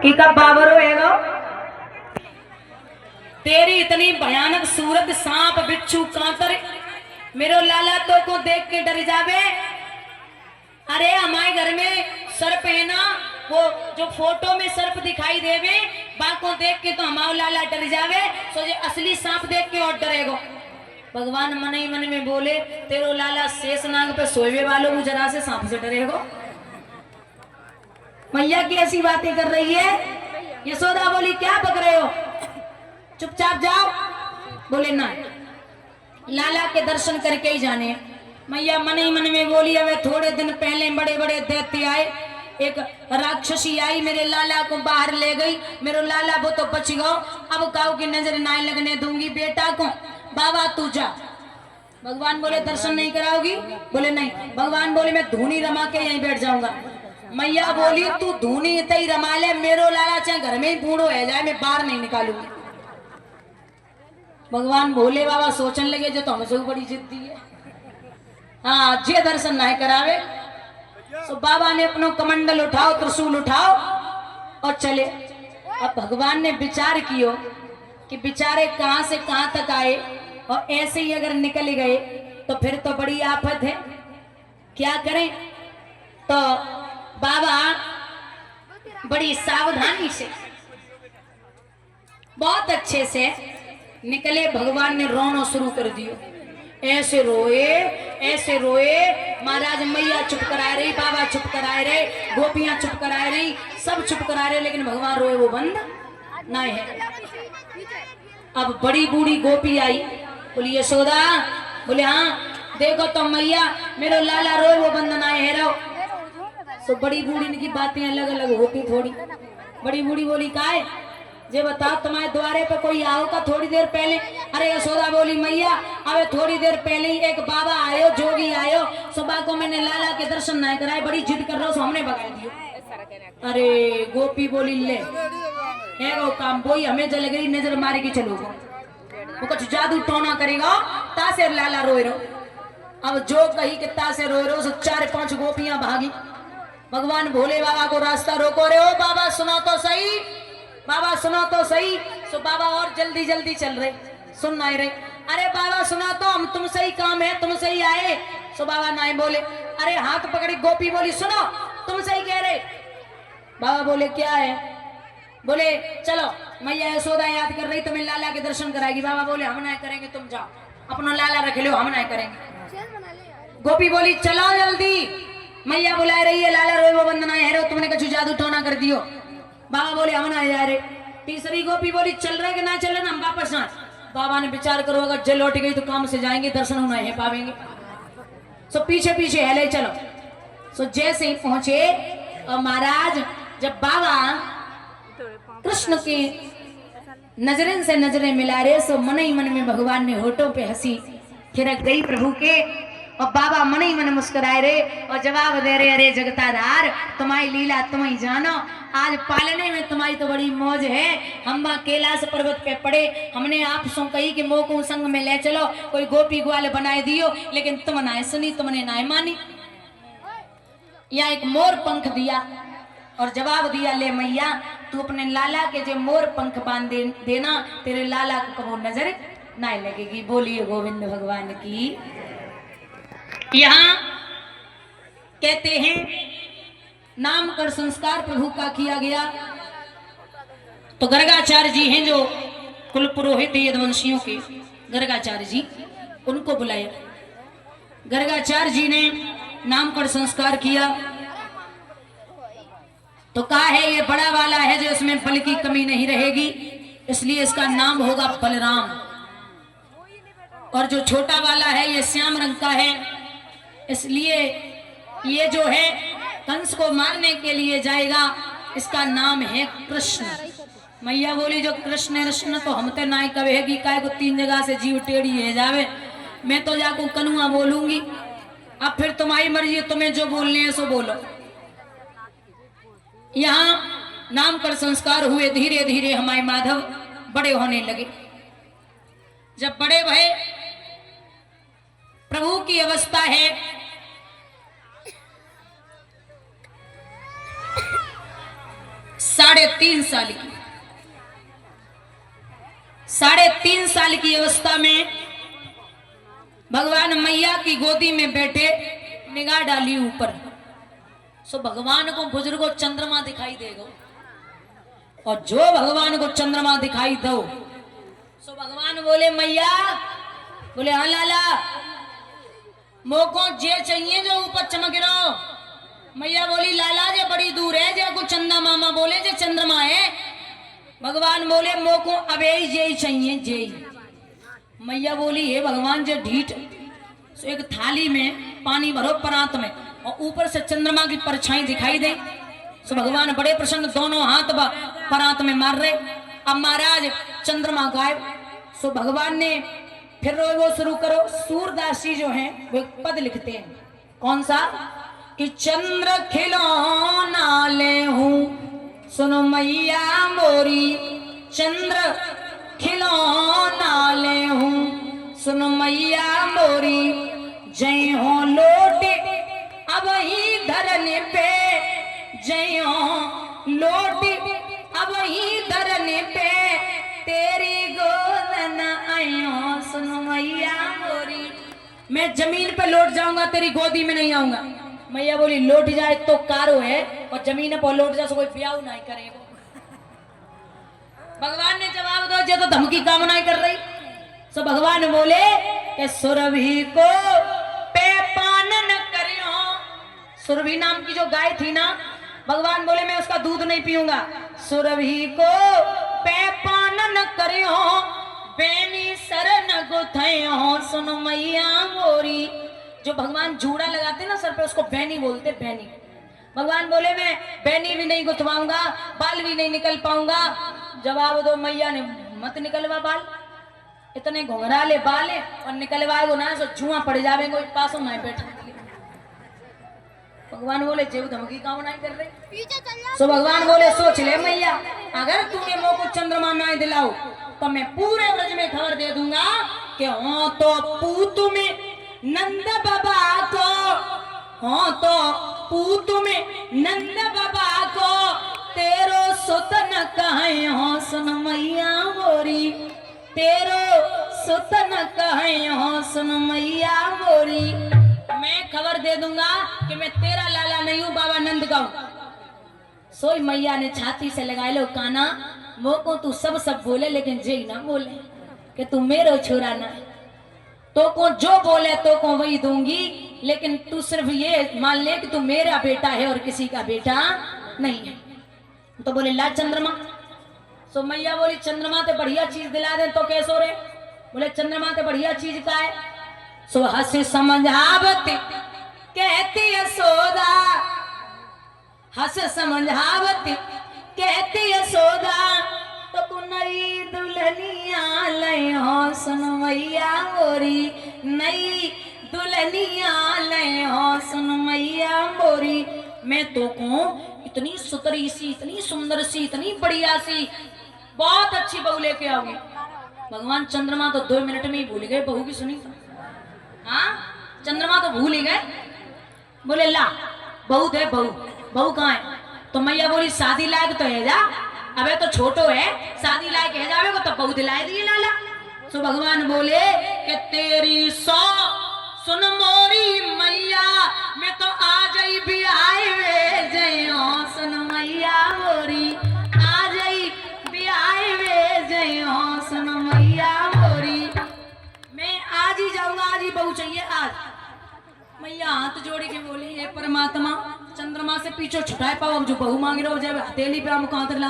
कि कब बाबरो है तेरी इतनी भयानक सूरत, सांप बिच्छू कांतर, मेरो लाला तो को देख के डर जावे। अरे हमारे घर में सर्प है ना, वो जो फोटो में सर्प दिखाई देवे, बाको देख के तो हमारा लाला डर जावे, सो जो असली सांप देख के और डरेगो। भगवान मन ही मन में बोले, तेरो लाला शेषनाग पे सोए वालों को जरा से सांप से डरेगो। मैया की ऐसी बातें कर रही है। यशोदा बोली क्या पक रहे हो, चुपचाप जाओ। बोले ना, लाला के दर्शन करके ही जाने। मैया मन ही मन में बोली, अब थोड़े दिन पहले बड़े बड़े दैत्य आए, एक राक्षसी आई मेरे लाला को बाहर ले गई, मेरे लाला वो तो बच गो, अब काऊ की नजर ना लगने दूंगी बेटा को। बाबा तू जा। भगवान बोले दर्शन नहीं कराओगी? बोले नहीं। भगवान बोले मैं धूनी रमा के यहीं बैठ जाऊंगा। मैया बोली तू धूनी इतनी रमा ले, मेरो लाला चाहे घर में ही बूढ़ो है जाए, मैं बाहर नहीं निकालूंगी। भगवान भोले बाबा सोचने लगे जो तो हमसे बड़ी जिद्दी है, हाँ जे दर्शन नहीं करावे। तो बाबा ने अपना कमंडल उठाओ, त्रिशूल उठाओ और चले। अब भगवान ने विचार कियो कि बेचारे कहां से कहां तक आए, और ऐसे ही अगर निकल गए तो फिर तो बड़ी आफत है, क्या करें। तो बाबा बड़ी सावधानी से बहुत अच्छे से निकले। भगवान ने रोना शुरू कर दियो, ऐसे रोए। महाराज मैया चुप करा रही, बाबा चुप करा रहे, गोपियां चुप करा रही, सब चुप करा रहे, लेकिन भगवान रोए वो बंद नहीं है। अब बड़ी बूढ़ी गोपी आई, बोली यशोदा। बोले हाँ देखो तो मैया मेरो लाला रोए वो बंद ना है रो। तो बड़ी बूढ़ी की बातें अलग अलग होती थोड़ी। बड़ी बूढ़ी बोली काय जे बताओ तुम्हारे द्वारे पे कोई आओ का थोड़ी देर पहले? अरे यशोदा बोली मैया अबे थोड़ी देर पहले ही एक बाबा आयो, जोगी आयो, सुबह को मैंने लाला के दर्शन नहीं कराए, बड़ी जिद कर रहा हूँ, हमने भगा दियो। अरे गोपी बोली ले है वो काम, बोई हमें जल गई नजर मारे की चलो वो कुछ जादू टोना करेगा तासे लाला रोए रो। अब जो कही कि तासे रोए रो, 4-5 गोपियां भागी। भगवान भोले बाबा को रास्ता रोको, रे ओ बाबा सुनो तो सही, बाबा सुनो तो सही। सो बाबा और जल्दी जल्दी चल रहे, सुन नहीं रहे। अरे बाबा सुना तो, हम तुमसे ही काम है, तुमसे ही आए। सो बाबा नहीं बोले। अरे हाथ पकड़ी गोपी बोली सुनो तुमसे ही कह रहे। बाबा बोले क्या है? बोले चलो मैया यशोदा याद कर रही, तुम्हें लाला के दर्शन कराएगी। बाबा बोले हम नहीं करेंगे, तुम जाओ अपना लाला रख लो, हम नहीं करेंगे। गोपी बोली चलो जल्दी, मैया बुला रही है, लाला रोए वो बंदना है, तुमने कुछ जादू टोना कर दियो। बाबा बोले हम ना जा रहे। तीसरी गोपी बोली चल रहे कि ना चल रहे, हम वापस ना। बाबा ने विचार करो अगर जल लौट गई तो काम से जाएंगे, दर्शन होना है पावेंगे। सो पीछे पीछे हेले चलो। सो जैसे ही पहुंचे और महाराज जब बाबा कृष्ण की नजरें से नजरें मिला रहे, सो मन ही मन में भगवान ने होठों पे हंसी थिरक गई प्रभु के, और बाबा मन ही मन मुस्कुराए रे और जवाब दे रहे अरे जगताधार तुम्हारी लीला तुम ही जानो, आज पालने में तुम्हारी तो बड़ी मौज है। हम वहाँ कैलाश पर्वत पे पड़े, हमने आप सो कही कि मोह को संग में ले चलो, कोई गोपी ग्वाल बनाए दियो, लेकिन तुम ना सुनी, तुमने ना मानी। या एक मोर पंख दिया और जवाब दिया ले मैया तू अपने लाला के जो मोर पंख बांध देना, तेरे लाला को कबो नजर ना लगेगी। बोलिए गोविंद भगवान की। यहाँ कहते हैं नामकरण संस्कार प्रभु का किया गया, तो गर्गाचार्य जी हैं जो कुल पुरोहित यदुवंशियों के, गर्गाचार्य जी उनको बुलाया। गर्गाचार्य जी ने नामकरण संस्कार किया तो कहा है ये बड़ा वाला है जो इसमें बल की कमी नहीं रहेगी, इसलिए इसका नाम होगा बलराम, और जो छोटा वाला है ये श्याम रंग का है, इसलिए ये जो है कंस को मारने के लिए जाएगा, इसका नाम है कृष्ण। मैया बोली जो कृष्ण कृष्ण तो हम तो ना कहेगी, काय को 3 जगह से जीव टेढ़ी है जावे, मैं तो जाको कनुआ बोलूंगी। अब फिर तुम्हारी मर्जी, तुम्हें जो बोलने है सो बोलो। यहाँ नामकरण संस्कार हुए, धीरे धीरे हमारे माधव बड़े होने लगे। जब बड़े भये, प्रभु की अवस्था है 3.5 साल की, 3.5 साल की अवस्था में भगवान मैया की गोदी में बैठे, निगाह डाली ऊपर। सो भगवान को बुजुर्गों चंद्रमा दिखाई देगा, और जो भगवान को चंद्रमा दिखाई दो, सो भगवान बोले मैया, बोले हाँ लाला, मोको जे चाहिए जो ऊपर चमक रहा। मैया बोली लाला जे बड़ी दूर है, जे को चंदा मामा बोले जे चंद्रमा है। भगवान बोले मोको अबे जे चाहिए जे। मैया बोली हे भगवान जे ढीठ। सो एक थाली में पानी भरो परात में, और ऊपर से चंद्रमा की परछाई दिखाई दे। सो भगवान बड़े प्रसन्न, दोनों हाथ परात में मार रहे। अब महाराज चंद्रमा गायब। सो भगवान ने फिर वो शुरू करो। सूरदास जी जो हैं वो एक पद लिखते हैं, कौन सा, कि चंद्र खिलौना ले हूं सुनो मैया मोरी, चंद्र खिलौना ले हूं सुनो मैया मोरी, जय हो लोटे अब ही धरने पे, जय हो लोटे अब ही धरने पे, तेरी गोद न आयो सुनो मैया मोरी। मैं जमीन पे लौट जाऊंगा, तेरी गोदी में नहीं आऊंगा। मैया बोली लौट जाए तो कारो है, और जमीन पर लौट जाए तो कोई ब्याह नहीं करेगा। भगवान ने जवाब दो, जो तो धमकी कामना कर रही। सो भगवान बोले कि सुरभि को पे पान न करियो। सुरभि नाम की जो गाय थी ना, भगवान बोले मैं उसका दूध नहीं पीऊंगा। सुरभि को पे पान न करियो, बेनी शरण गुथयो सुन मैया मोरी। जो भगवान जूड़ा लगाते ना सर पे, उसको बैनी बोलते, बैनी। भगवान बोले मैं बैनी भी नहीं गुथवाऊंगा, बाल भी नहीं निकल पाऊंगा। जवाब दो मैया ने, मत निकलवा बाल, इतने घुंघराले बाल है, और निकलवाएगो ना सो जुआ पड़ जावे, कोई पासों में बैठा। भगवान बोले जेव धमकी काम नहीं कर रहे। सो भगवान बोले सोच ले मैया, अगर तूने मोह को चंद्रमा नहीं दिलाओ तो मैं पूरे ब्रज में खबर दे दूंगा कि हो तो पूत में नंद बाबा को, हो तो पूत में नंद बाबा को, तेरो सुत न कहे हो सुन मैया मोरी, तेरो सुत न कहे हो सुन मैया मोरी। मैं खबर दे दूंगा कि मैं तेरा लाला नहीं हूं, बाबा नंद का हूं। सोई मैया ने छाती से लगा लो काना, मोको तू सब बोले लेकिन जे ना बोले कि तू मेरो छोरा ना है। तो को जो बोले तो को वही दूंगी, लेकिन तू सिर्फ ये मान ले कि तू मेरा बेटा है और किसी का बेटा नहीं है। तो बोले ला चंद्रमा। सो मैया बोली चंद्रमा ते बढ़िया चीज दिला दे तो कैसो रे। बोले चंद्रमा ते बढ़िया चीज का है। सो हंस समझावत कहती यशोदा, हंस समझावत कहती यशोदा, तो को नई दुल्हनिया लय हो सुन मैया मोरी, नई दुल्हनिया लय हो सुन मैया मोरी। मैं तो को इतनी सुतरी सी, इतनी सुंदर सी, इतनी बढ़िया सी, बहुत अच्छी बहू लेके आऊंगी। भगवान चंद्रमा तो 2 मिनट में ही भूल गए, बहू की सुनी। हाँ चंद्रमा तो भूल ही गए। बोले ला बहू दे, बहू बहू कहाँ है। तो मैया बोली शादी लायक तो है जा, अबे तो छोटो है, शादी लायक है जावे को तो बहू दिलाए दिए लाला। सो भगवान बोले कि तेरी सौ सुन मोरी मैया, मैं तो आ जाई भी आए वे जय हो सुन मैया मोरी, आ जाई भी आए वे जय हो सुन मैया मोरी। मैं आज ही जाऊंगा, आज ही बहू चाहिए आज। मैया हाथ जोड़ी के बोली हे परमात्मा, चंद्रमा से पीछे छुटाए पाओ, अब जो बहू मांग रहे हो जब हथेली पे हम कहां ला।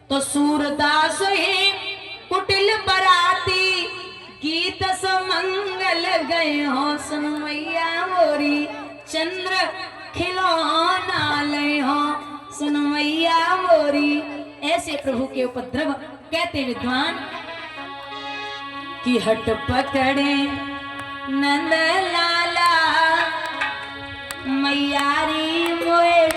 तो सूरदास ही कुटिल बराती, गीत सुमंगल गए हो सुन मैया मोरी, चंद्र खिलौना ले हो सुन मैया मोरी। ऐसे प्रभु के उपद्रव कहते विद्वान कि हट पकड़े नंद लाला मैयारी मोए